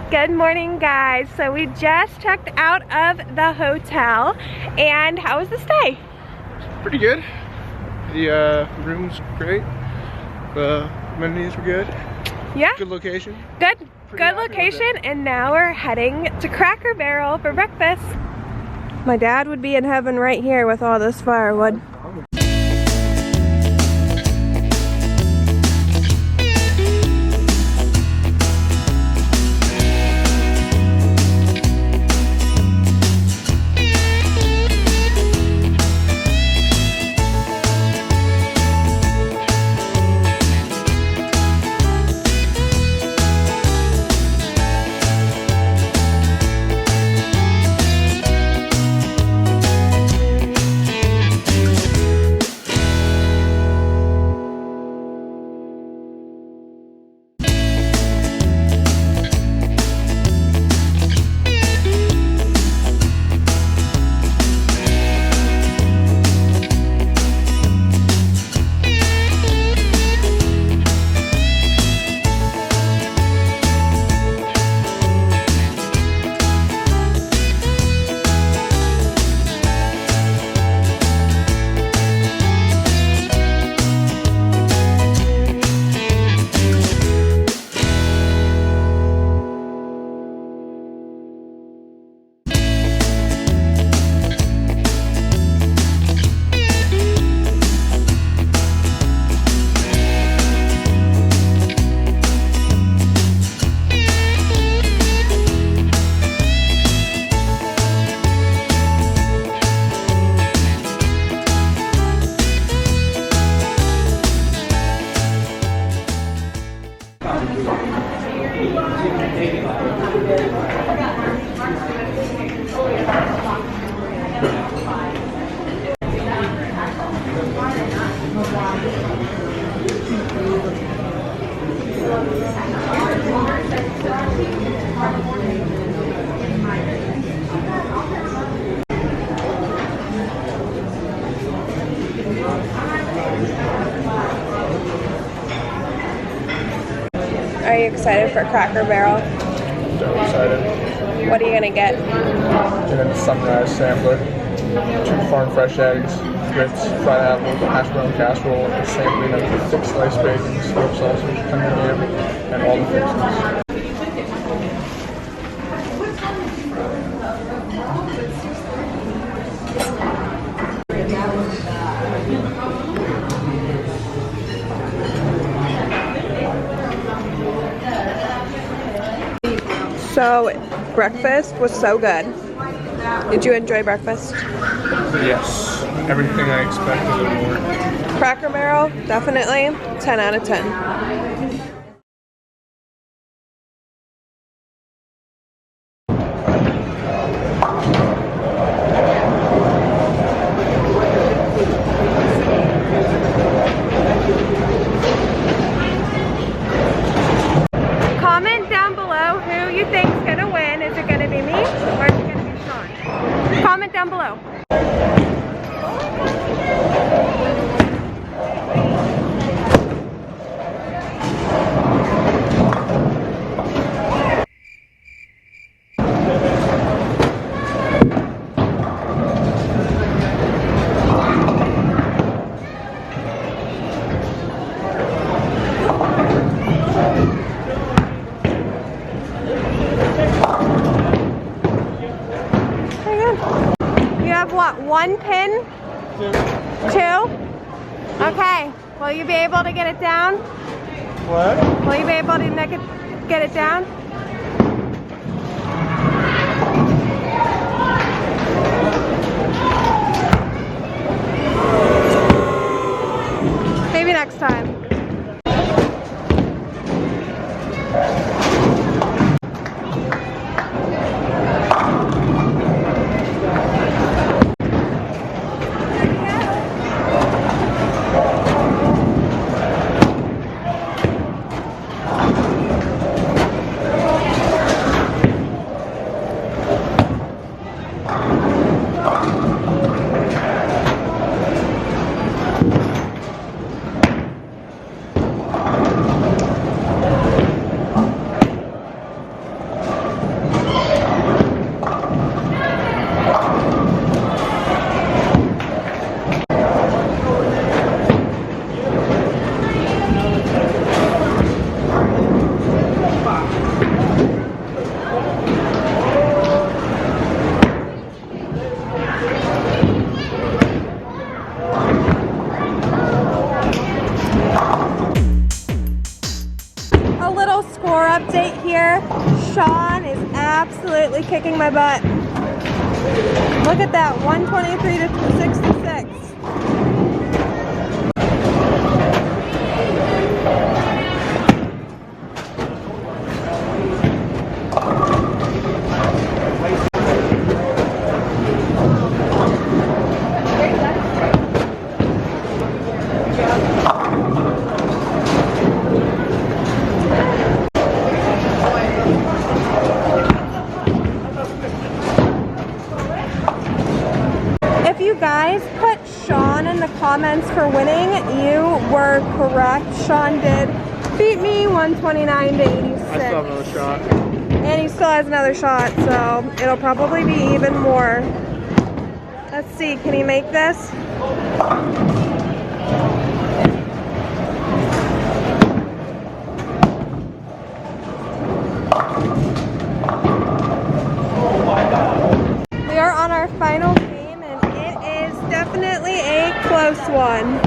Good morning, guys. So we just checked out of the hotel, and how was the stay? Pretty good. The room's great. The amenities were good. Yeah. Good location. Good location, and now we're heading to Cracker Barrel for breakfast. My dad would be in heaven right here with all this firewood. Are you excited for Cracker Barrel? So excited. What are you gonna get? And then sunrise sampler, 2 farm fresh eggs, grits, fried apple, hash brown casserole, and sampling of thick sliced bacon, smoked sausage, tender ham, and all the fixings. So, breakfast was so good. Did you enjoy breakfast? Yes, everything I expected and more. Cracker Barrel, definitely 10 out of 10. Comment down below who you think's gonna win. Is it gonna be me or is it gonna be Sean? Comment down below. What, 1 pin? 2? Okay. Will you be able to get it down? What? Will you be able to get it down? Maybe next time. score update here. Sean is absolutely kicking my butt. Look at that, 123 to 66. If you guys put Sean in the comments for winning, you were correct. Sean did beat me 129 to 86. I still have another shot. And he still has another shot, so it'll probably be even more. Let's see, can he make this? We are on our final game, and it is definitely a close one.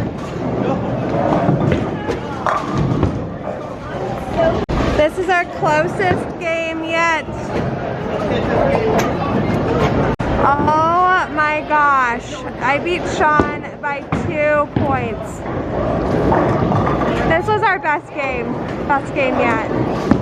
This is our closest game yet. Oh my gosh, I beat Sean by 2 points. This was our best game yet.